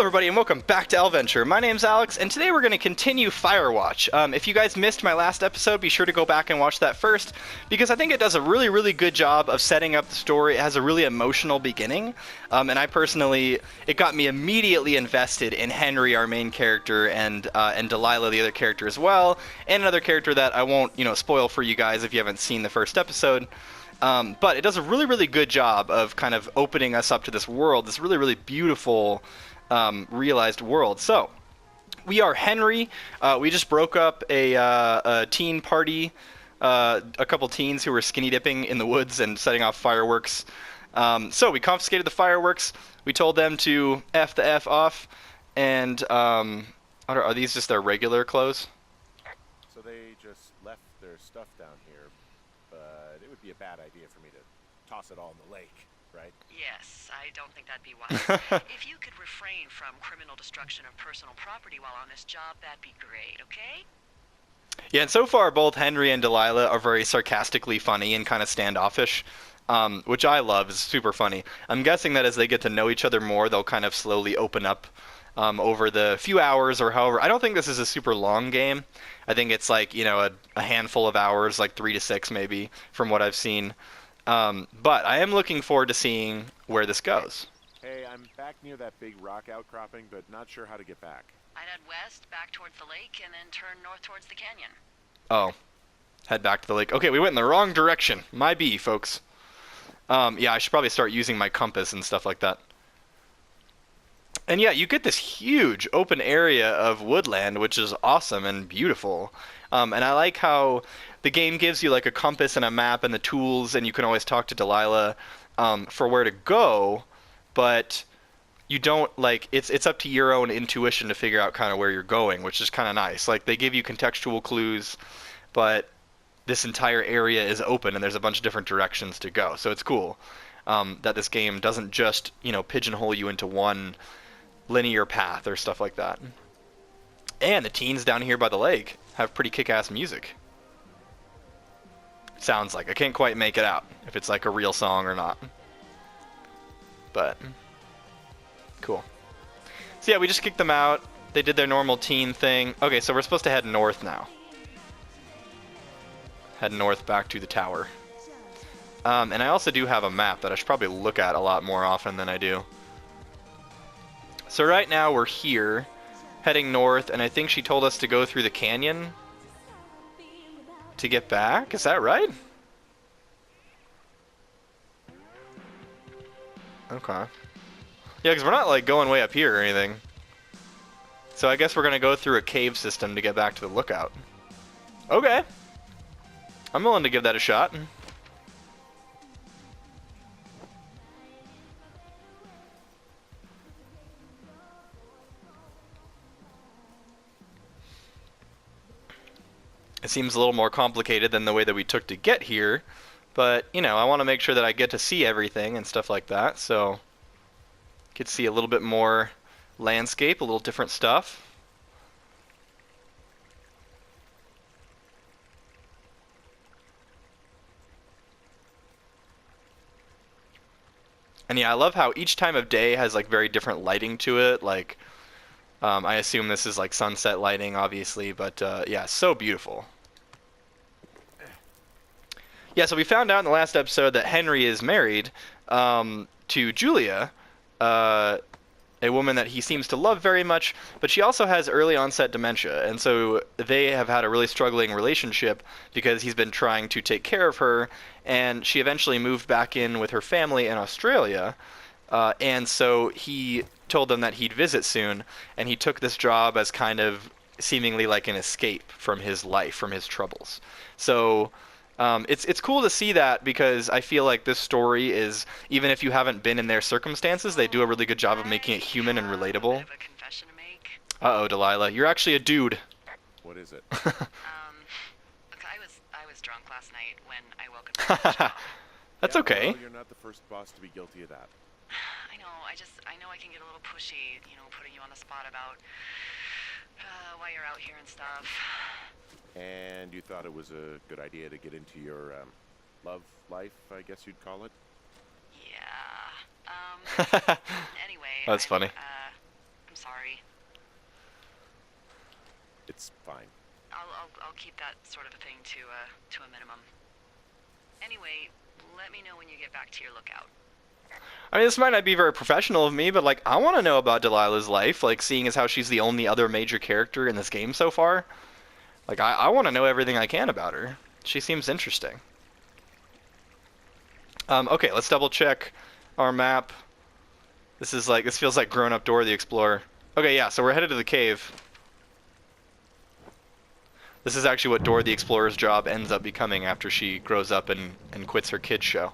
everybody, and welcome back to Elventure. My name's Alex, and today we're going to continue Firewatch. If you guys missed my last episode, be sure to go back and watch that first, because I think it does a really, really good job of setting up the story. It has a really emotional beginning, and I personally, it got me immediately invested in Henry, our main character, and Delilah, the other character as well, and another character that I won't, spoil for you guys if you haven't seen the first episode. But it does a really, really good job of kind of opening us up to this world, this really, really beautiful realized world. So, we are Henry. We just broke up a teen party, a couple teens who were skinny dipping in the woods and setting off fireworks. So we confiscated the fireworks. We told them to F the F off, and are these just their regular clothes? So they just left their stuff down here, but it would be a bad idea for me to toss it all in the lake, right? Yes, I don't think that'd be wise. If you could refrain from criminal destruction of personal property while on this job, that'd be great, okay? Yeah, and so far both Henry and Delilah are very sarcastically funny and kind of standoffish, which I love. Is super funny. I'm guessing that as they get to know each other more, they'll kind of slowly open up over the few hours or however. I don't think this is a super long game. I think it's like, a handful of hours, like 3 to 6 maybe, from what I've seen. But I am looking forward to seeing where this goes. Hey, I'm back near that big rock outcropping, but not sure how to get back. I'd head west, back towards the lake, and then turn north towards the canyon. Oh, head back to the lake. Okay, we went in the wrong direction. My bee, folks. Yeah, I should probably start using my compass and stuff like that. And yeah, you get this huge open area of woodland, which is awesome and beautiful. And I like how the game gives you like a compass and a map and the tools, and you can always talk to Delilah for where to go, but you don't, it's up to your own intuition to figure out kind of where you're going, which is kind of nice. Like, they give you contextual clues, but this entire area is open and there's a bunch of different directions to go. So it's cool that this game doesn't just, pigeonhole you into one linear path or stuff like that. And the teens down here by the lake have pretty kick-ass music. Sounds like. I can't quite make it out if it's like a real song or not. But cool. So yeah, we just kicked them out. They did their normal teen thing. Okay, so we're supposed to head north now. Head north back to the tower. And I also do have a map that I should probably look at a lot more often than I do. So right now we're here, heading north, and I think she told us to go through the canyon to get back. Is that right? Okay. Yeah, because we're not like going way up here or anything. So I guess we're going to go through a cave system to get back to the lookout. Okay. I'm willing to give that a shot. It seems a little more complicated than the way that we took to get here, but, I want to make sure that I get to see everything and stuff like that, so get to see a little bit more landscape, a little different stuff. And yeah, I love how each time of day has like very different lighting to it, like I assume this is like sunset lighting, obviously, but yeah, so beautiful. Yeah, so we found out in the last episode that Henry is married to Julia, a woman that he seems to love very much, but she also has early onset dementia, and so they have had a really struggling relationship because he's been trying to take care of her, and she eventually moved back in with her family in Australia, and so he told them that he'd visit soon, and he took this job as kind of seemingly like an escape from his life, from his troubles. So it's cool to see that, because I feel like this story is, even if you haven't been in their circumstances, they do a really good job of making it human and relatable. I have a confession to make. Uh-oh, Delilah, you're actually a dude. What is it? Look, I was drunk last night when I woke up from the job. That's okay. Well, you're not the first boss to be guilty of that. I know I can get a little pushy, putting you on the spot about why you're out here and stuff. And you thought it was a good idea to get into your love life, I guess you'd call it? Yeah. Anyway. That's funny. I'm That's fine. I'll keep that sort of a thing to a minimum. Anyway, let me know when you get back to your lookout. I mean, this might not be very professional of me, but like, I want to know about Delilah's life, like, seeing as how she's the only other major character in this game so far. Like, I want to know everything I can about her. She seems interesting. Okay, let's double check our map. This feels like grown-up Dora the Explorer. Okay, yeah, so we're headed to the cave. This is actually what Dora the Explorer's job ends up becoming after she grows up and quits her kids show.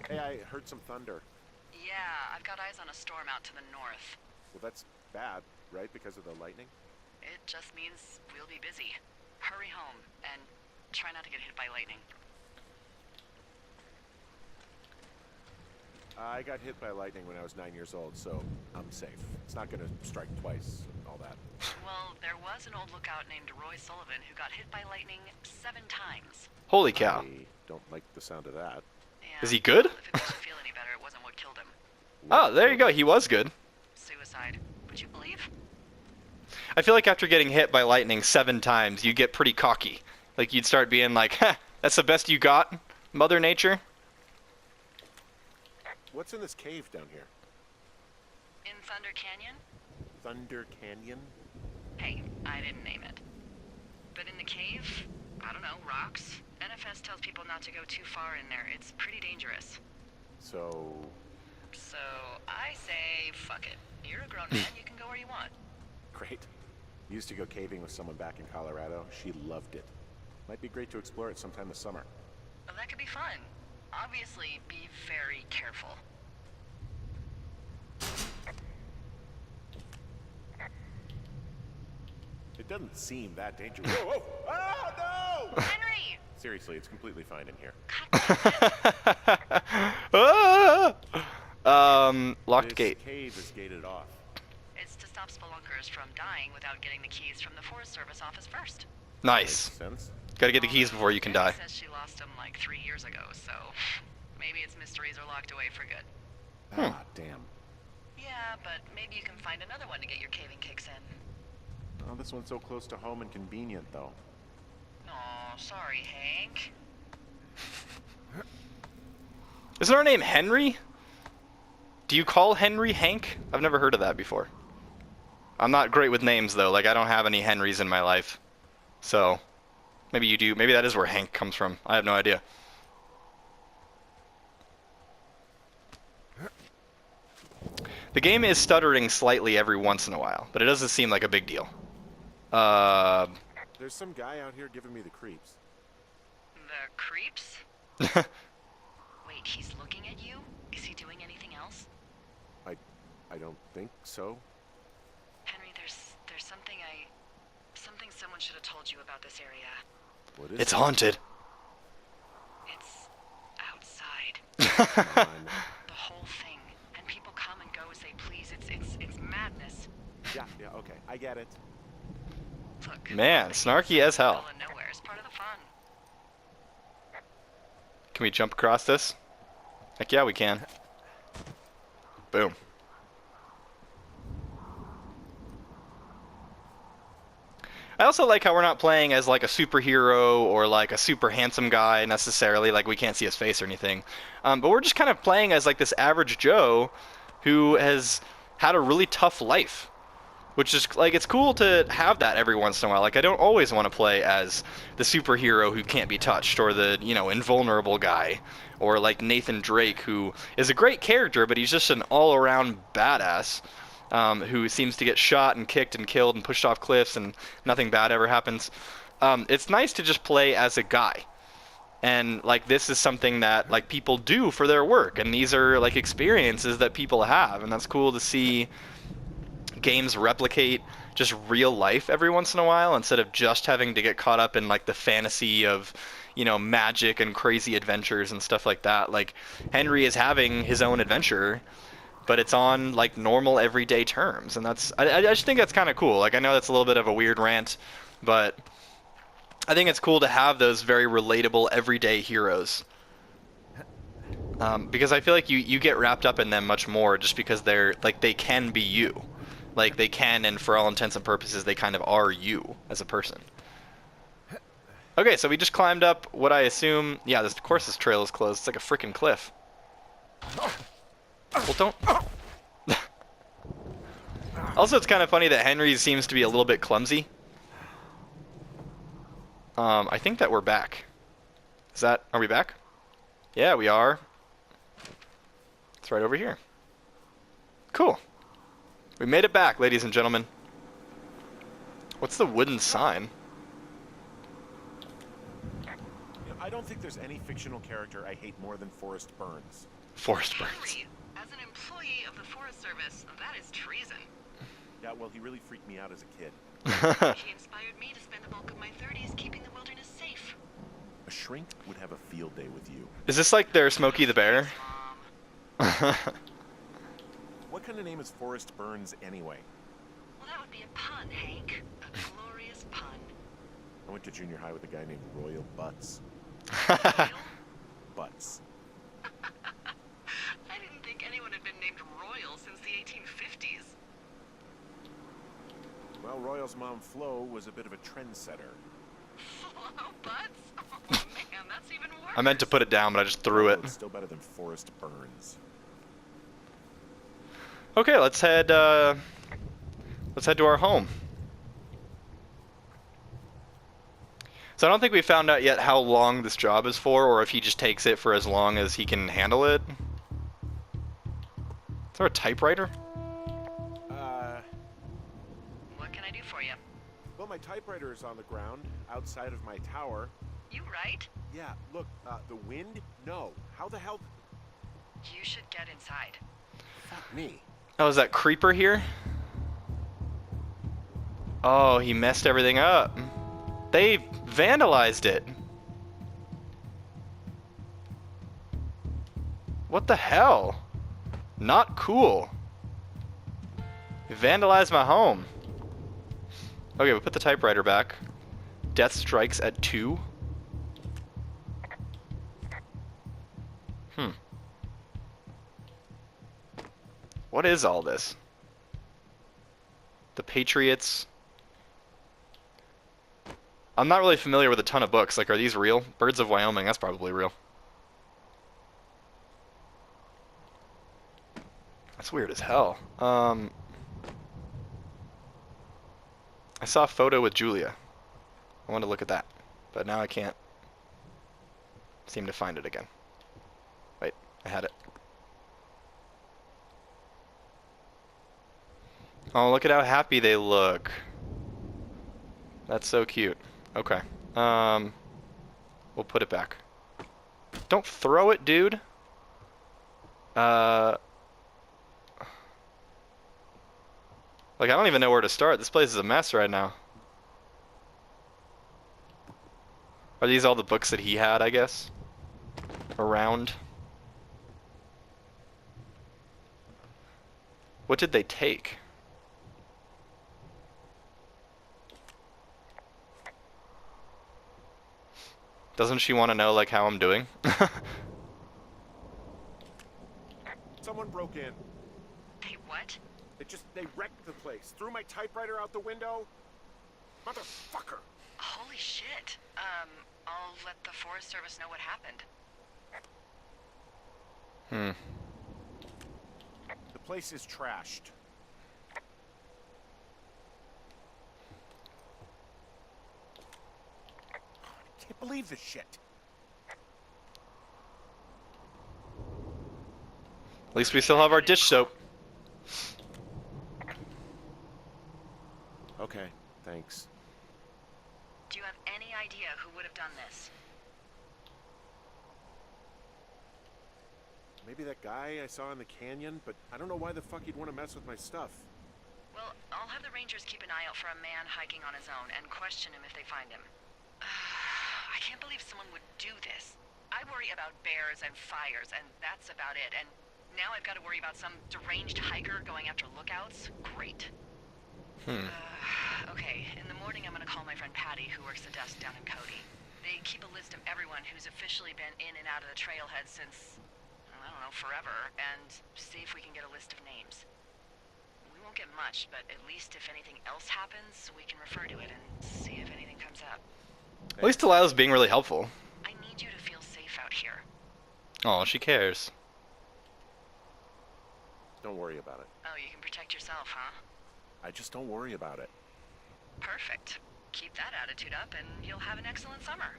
Hey, I heard some thunder. Yeah, I've got eyes on a storm out to the north. Well, that's bad, right? Because of the lightning? It just means we'll be busy. Hurry home, and try not to get hit by lightning. I got hit by lightning when I was 9 years old, so I'm safe. It's not gonna strike twice and all that. Well, there was an old lookout named Roy Sullivan who got hit by lightning 7 times. Holy cow. I don't like the sound of that. Yeah, Is he good? If it makes you feel any better, it wasn't what killed him. Oh, there you go. He was good. Suicide. Would you believe? I feel like after getting hit by lightning 7 times, you get pretty cocky. Like, you'd start being like, "Huh, that's the best you got, Mother Nature?" What's in this cave down here? In Thunder Canyon? Thunder Canyon? Hey, I didn't name it. But in the cave, I don't know, rocks? NFS tells people not to go too far in there. It's pretty dangerous. So I say, fuck it. You're a grown man, you can go where you want. great. Used to go caving with someone back in Colorado. She loved it. Might be great to explore it sometime this summer. Well, that could be fun. Obviously, be very careful. It doesn't seem that dangerous. Whoa, whoa! Ah, no! Henry! Seriously, it's completely fine in here. Locked This gate. cave is gated off. It's to stop spelunkers from dying without getting the keys from the Forest Service office first. Nice. Makes sense. Gotta get the keys before you can die. Jenny says she lost them like 3 years ago, so maybe its mysteries are locked away for good. Ah, damn. Yeah, but maybe you can find another one to get your caving kicks in. Oh, this one's so close to home and convenient, though. Aw, sorry, Hank. Isn't our name Henry? Do you call Henry Hank? I've never heard of that before. I'm not great with names, though. Like, I don't have any Henrys in my life. So, maybe you do. Maybe that is where Hank comes from. I have no idea. The game is stuttering slightly every once in a while, but it doesn't seem like a big deal. There's some guy out here giving me the creeps. The creeps? Wait, he's looking at you? Is he doing anything else? I don't think so. Henry, there's something someone should have told you about this area. What is It's it? haunted. It's outside. Come on. The whole thing. And people come and go as they please. It's madness. Yeah, okay. I get it. Look. Man, snarky as hell. Middle of nowhere is part of the fun. Can we jump across this? Heck yeah, we can. Boom. I also like how we're not playing as like a superhero or like a super handsome guy necessarily, like we can't see his face or anything. But we're just kind of playing as like this average Joe who has had a really tough life. Which is, like, it's cool to have that every once in a while. Like, I don't always want to play as the superhero who can't be touched, or the, you know, invulnerable guy, or like Nathan Drake, who is a great character, but he's just an all-around badass, who seems to get shot and kicked and killed and pushed off cliffs, and nothing bad ever happens. It's nice to just play as a guy. And, like, this is something that, like, people do for their work, and these are, like, experiences that people have, and that's cool to see games replicate just real life every once in a while instead of just having to get caught up in like the fantasy of, you know, magic and crazy adventures and stuff like that. Like, Henry is having his own adventure, but it's on like normal everyday terms, and that's I just think that's kind of cool. Like, I know that's a little bit of a weird rant, but I think it's cool to have those very relatable everyday heroes. Because I feel like you get wrapped up in them much more just because they're like, they can be you. Like, they can, and for all intents and purposes, they kind of are you as a person. Okay, so we just climbed up what I assume... Yeah, of course this trail is closed. It's like a freaking cliff. Well, don't... Also, it's kind of funny that Henry seems to be a little bit clumsy. I think that we're back. Are we back? Yeah, we are. It's right over here. Cool. We made it back, ladies and gentlemen. What's the wooden sign? I don't think there's any fictional character I hate more than Forrest Burns. Forrest Burns. Henry, as an employee of the Forest Service, that is treason. Yeah, well, he really freaked me out as a kid. He inspired me to spend the bulk of my 30s keeping the wilderness safe. A shrink would have a field day with you. Is this like their Smokey the Bear? Mom. What kind of name is Forrest Burns anyway? Well, that would be a pun, Hank. A glorious pun. I went to junior high with a guy named Royal Butts. Royal? Butts. I didn't think anyone had been named Royal since the 1850s. Well, Royal's mom, Flo, was a bit of a trendsetter. Flo Butts? Oh, man, that's even worse. I meant to put it down, but I just threw it. It's still better than Forrest Burns. Okay, let's head to our home. So I don't think we found out yet how long this job is for, or if he just takes it for as long as he can handle it. Is there a typewriter? What can I do for you? Well, my typewriter is on the ground, outside of my tower. You right? Yeah, look, the wind? No. How the hell? You should get inside. Fuck me. Oh, is that creeper here? Oh, he messed everything up. They vandalized it. What the hell? Not cool. You vandalized my home. Okay, we put the typewriter back. Death strikes at 2. What is all this? The Patriots. I'm not really familiar with a ton of books. Like, are these real? Birds of Wyoming, that's probably real. That's weird as hell. I saw a photo with Julia. I wanted to look at that, but now I can't seem to find it again. Wait, I had it. Oh, look at how happy they look. That's so cute. Okay. We'll put it back. Don't throw it, dude. Like, I don't even know where to start. This place is a mess right now. Are these all the books that he had, I guess? Around? What did they take? Doesn't she want to know, like, how I'm doing? Someone broke in. Hey, what? They wrecked the place. Threw my typewriter out the window. Motherfucker. Holy shit. I'll let the Forest Service know what happened. The place is trashed. I can't believe this shit. At least we still have our dish soap. Okay, thanks. Do you have any idea who would have done this? Maybe that guy I saw in the canyon, but I don't know why the fuck he'd want to mess with my stuff. Well, I'll have the Rangers keep an eye out for a man hiking on his own and question him if they find him. I can't believe someone would do this. I worry about bears and fires, and that's about it. And now I've got to worry about some deranged hiker going after lookouts? Great. Okay, in the morning I'm gonna call my friend Patty, who works the desk down in Cody. They keep a list of everyone who's officially been in and out of the trailhead since, I don't know, forever, and see if we can get a list of names. We won't won't get much, but at least if anything else happens, we can refer to it and see if anything comes up. At least Delilah's being really helpful. I need you to feel safe out here. Oh, she cares. Don't worry about it. Oh, you can protect yourself, huh? I just don't worry about it. Perfect. Keep that attitude up and you'll have an excellent summer.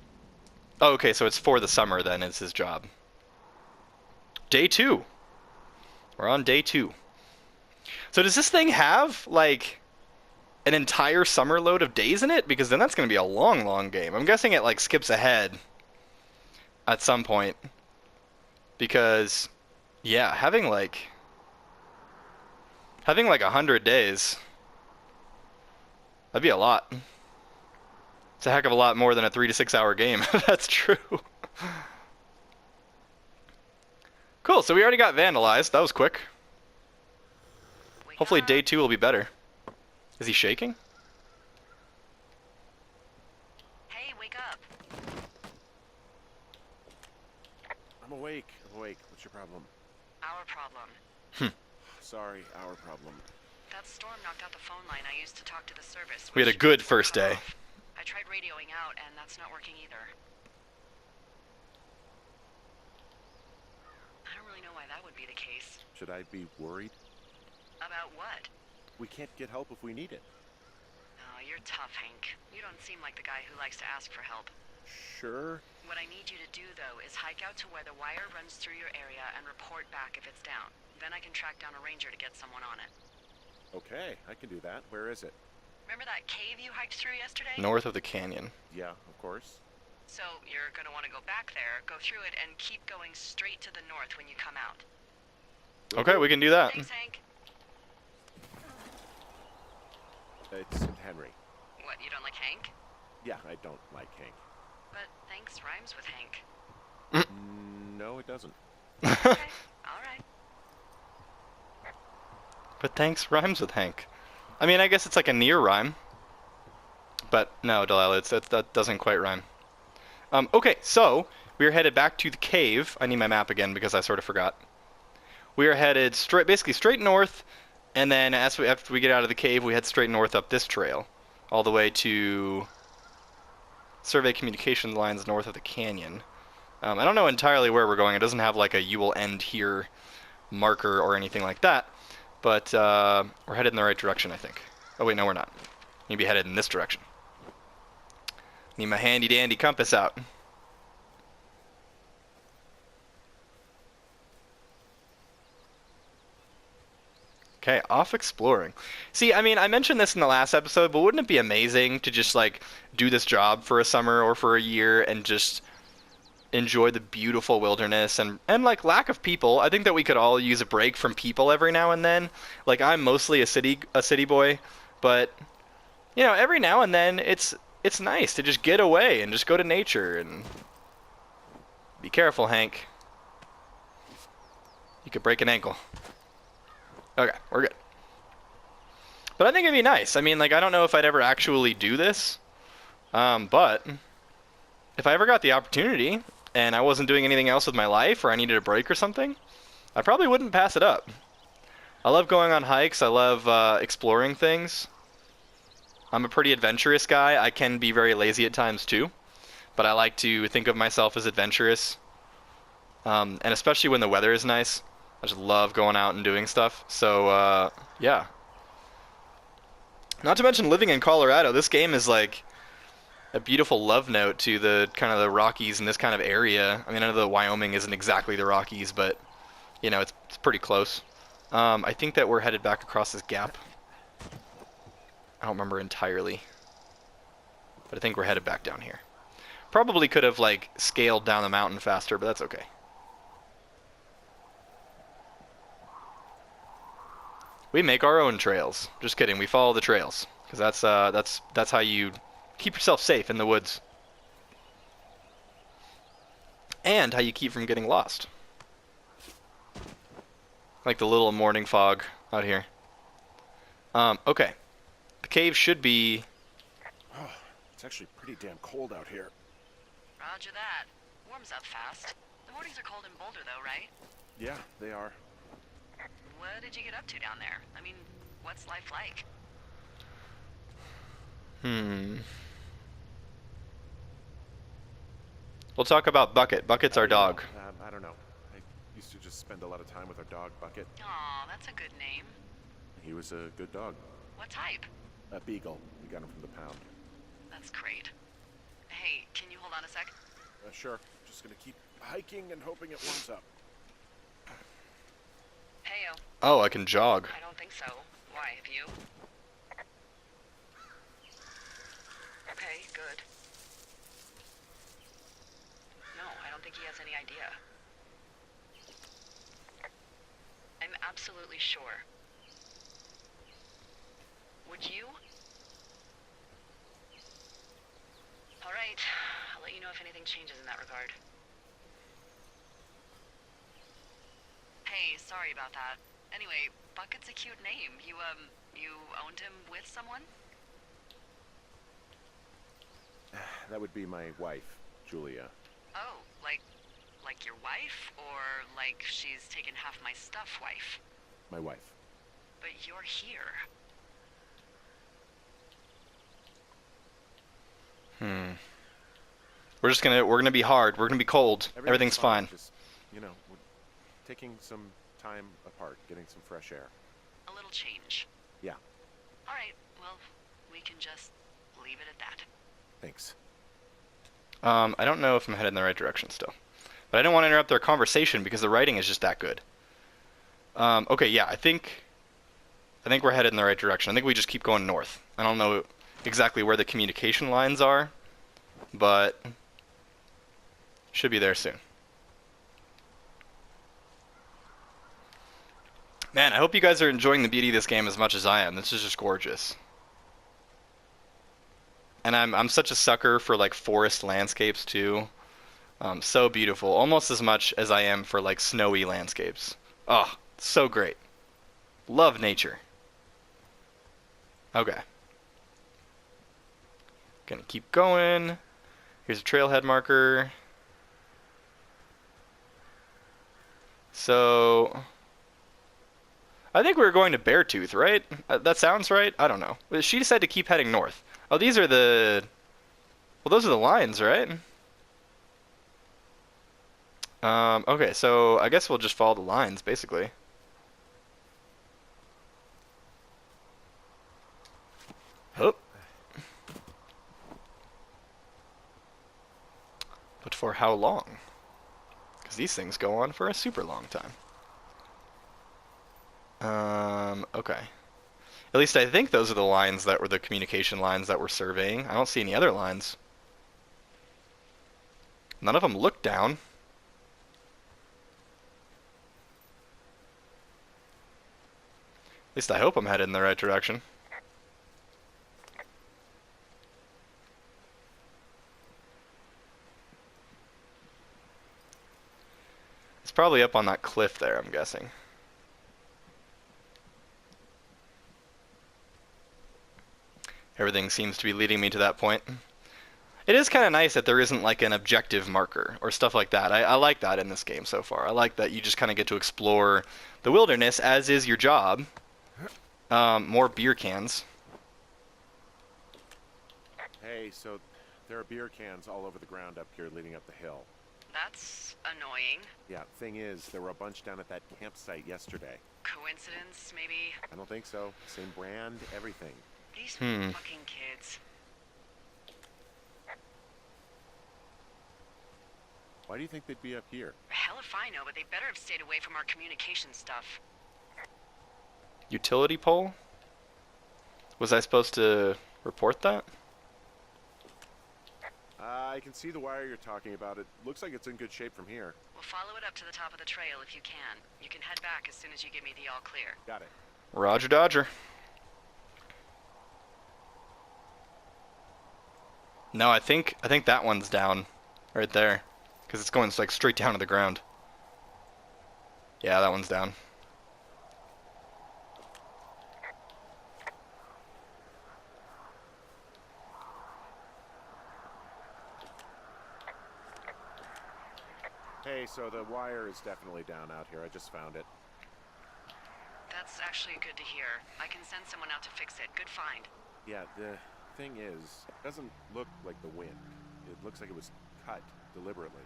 Oh, okay, so it's for the summer then, is his job. Day 2. We're on day 2. So does this thing have, like, an entire summer load of days in it? Because then that's going to be a long, long game. I'm guessing it, like, skips ahead at some point. Because, yeah, having, like 100 days, that'd be a lot. It's a heck of a lot more than a 3 to 6 hour game. That's true. Cool, so we already got vandalized. That was quick. Hopefully day 2 will be better. Is he shaking? Hey, wake up. I'm awake. What's your problem? Our problem. Sorry, our problem. That storm knocked out the phone line I used to talk to the service. We had a which good got first cut day. off. I tried radioing out, and that's not working either. I don't really know why that would be the case. Should I be worried? About what? We can't get help if we need it. Oh, you're tough, Hank. You don't seem like the guy who likes to ask for help. Sure. What I need you to do, though, is hike out to where the wire runs through your area and report back if it's down. Then I can track down a ranger to get someone on it. Okay, I can do that. Where is it? Remember that cave you hiked through yesterday? North of the canyon. Yeah, of course. So you're going to want to go back there, go through it, and keep going straight to the north when you come out. Okay, we can do that. Thanks, Hank. It's Henry. What, you don't like Hank? Yeah, I don't like Hank. But thanks rhymes with Hank. No, it doesn't. Okay, alright. But thanks rhymes with Hank. I mean, I guess it's like a near rhyme. But no, Delilah, that doesn't quite rhyme. Okay, so we are headed back to the cave. I need my map again because I sort of forgot. We are headed basically straight north, and then after we get out of the cave, we head straight north up this trail, all the way to survey communication lines north of the canyon. I don't know entirely where we're going. It doesn't have like a "you will end here" marker or anything like that, but we're headed in the right direction, I think. Oh wait, no, we're not. We need to be headed in this direction. Need my handy dandy compass out. Okay, off exploring. See, I mean, I mentioned this in the last episode, but wouldn't it be amazing to just, like, do this job for a summer or for a year and just enjoy the beautiful wilderness and like, lack of people? I think that we could all use a break from people every now and then. Like, I'm mostly a city boy, but, you know, every now and then it's nice to just get away and just go to nature and... Be careful, Hank. You could break an ankle. Okay, we're good. But I think it'd be nice. I mean, like, I don't know if I'd ever actually do this, but if I ever got the opportunity and I wasn't doing anything else with my life or I needed a break or something, I probably wouldn't pass it up. I love going on hikes. I love exploring things. I'm a pretty adventurous guy. I can be very lazy at times too, but I like to think of myself as adventurous, and especially when the weather is nice. I just love going out and doing stuff. So, yeah. Not to mention living in Colorado. This game is like a beautiful love note to the kind of the Rockies in this kind of area. I mean, I know that Wyoming isn't exactly the Rockies, but, you know, it's pretty close. I think that we're headed back across this gap. I don't remember entirely. But I think we're headed back down here. Probably could have, like, scaled down the mountain faster, but that's okay. We make our own trails. Just kidding. We follow the trails because that's how you keep yourself safe in the woods, and how you keep from getting lost. Like the little morning fog out here. Okay, the cave should be. Oh, it's actually pretty damn cold out here. Roger that. Warms up fast. The mornings are cold in Boulder, though, right? Yeah, they are. What did you get up to down there? I mean, What's life like? We'll talk about Bucket. Bucket's our dog. I don't know. I used to just spend a lot of time with our dog, Bucket. Aw, that's a good name. He was a good dog. What type? A beagle. We got him from the pound. That's great. Hey, can you hold on a sec? Sure. Just gonna keep hiking and hoping it warms up. Heyo. Oh, I can jog. I don't think so. Why, have you? Okay, good. No, I don't think he has any idea. I'm absolutely sure. Would you? Alright, I'll let you know if anything changes in that regard. Hey, sorry about that. Anyway, Bucket's a cute name. You owned him with someone? That would be my wife, Julia. Oh, like your wife? Or like she's taken half my stuff wife? My wife. But you're here. We're gonna be hard. We're gonna be cold. Everything's fine. Just, you know, we're taking some time apart, getting some fresh air. A little change. Yeah. Alright, well, we can just leave it at that. Thanks. I don't know if I'm headed in the right direction still. But I don't want to interrupt their conversation because the writing is just that good. Okay, yeah, I think we're headed in the right direction. I think we just keep going north. I don't know exactly where the communication lines are, but should be there soon. Man, I hope you guys are enjoying the beauty of this game as much as I am. This is just gorgeous. And I'm such a sucker for like forest landscapes too. So beautiful, almost as much as I am for like snowy landscapes. Oh, so great. Love nature. Okay. Gonna keep going. Here's a trailhead marker. So I think we were going to Beartooth, right? That sounds right. I don't know. She decided to keep heading north. Oh, these are the... Well, those are the lines, right? Okay, so I guess we'll just follow the lines, basically. Oh. But for how long? Because these things go on for a super long time. Okay. At least I think those are the lines that were the communication lines that we're surveying. I don't see any other lines. None of them look down. At least I hope I'm headed in the right direction. It's probably up on that cliff there, I'm guessing. Everything seems to be leading me to that point. It is kind of nice that there isn't like an objective marker or stuff like that. I like that in this game so far. I like that you just kind of get to explore the wilderness, as is your job. More beer cans. Hey, so there are beer cans all over the ground up here leading up the hill. That's annoying. Yeah, thing is, there were a bunch down at that campsite yesterday. Coincidence, maybe? I don't think so. Same brand, everything. These fucking kids. Why do you think they'd be up here? Hell if I know, but they better have stayed away from our communication stuff. Utility pole? Was I supposed to report that? I can see the wire you're talking about. It looks like it's in good shape from here. We'll follow it up to the top of the trail if you can. You can head back as soon as you give me the all clear. Got it. Roger Dodger. No, I think that one's down, right there, because it's going like straight down to the ground. Yeah, that one's down. Hey, so the wire is definitely down out here. I just found it. That's actually actually good to hear. I can send someone out to fix it. Good find. Yeah, the thing is, it doesn't look like the wind. It looks like it was cut deliberately.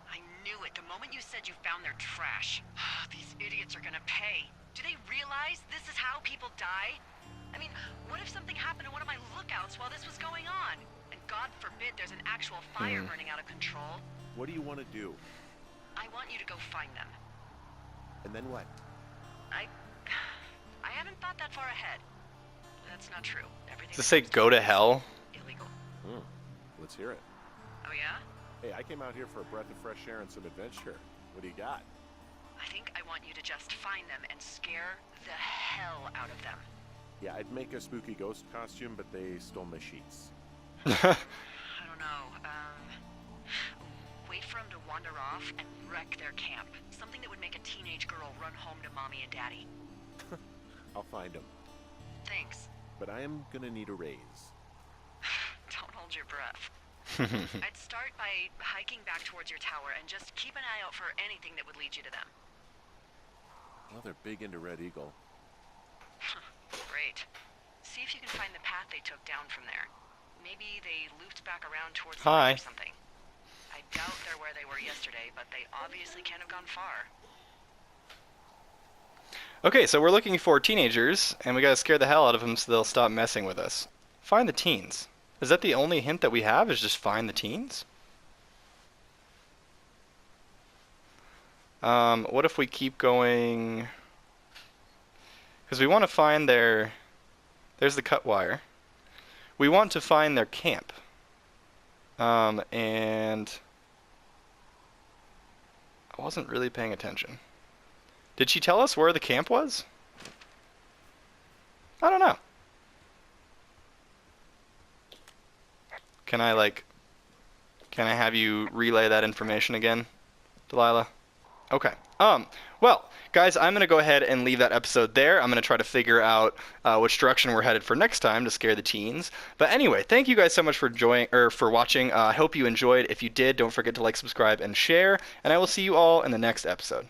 I knew it the moment you said you found their trash. These idiots are gonna pay. Do they realize this is how people die? I mean, what if something happened to one of my lookouts while this was going on? And God forbid there's an actual fire burning out of control. What do you want to do? I want you to go find them. And then what? I haven't thought that far ahead. That's not true. Everything. Does it say go to hell? Illegal. Let's hear it. Oh yeah? Hey, I came out here for a breath of fresh air and some adventure. What do you got? I think I want you to just find them and scare the hell out of them. Yeah, I'd make a spooky ghost costume, but they stole my sheets. I don't know. Wait for them to wander off and wreck their camp. Something that would make a teenage girl run home to mommy and daddy. I'll find them. Thanks. But I am gonna need a raise. Don't hold your breath. I'd start by hiking back towards your tower and just keep an eye out for anything that would lead you to them. Well, they're big into Red Eagle. Great. See if you can find the path they took down from there. Maybe they looped back around towards the light or something. I doubt they're where they were yesterday, but they obviously can't have gone far. Okay, so we're looking for teenagers, and we gotta scare the hell out of them so they'll stop messing with us. Find the teens. Is that the only hint that we have, is just find the teens? What if we keep going? Because we want to find their... There's the cut wire. We want to find their camp. And... I wasn't really paying attention. Did she tell us where the camp was? I don't know. Can I have you relay that information again, Delilah? Okay. Well, guys, I'm going to go ahead and leave that episode there. I'm going to try to figure out which direction we're headed for next time to scare the teens. But anyway, thank you guys so much for watching. I hope you enjoyed. If you did, don't forget to like, subscribe, and share. And I will see you all in the next episode.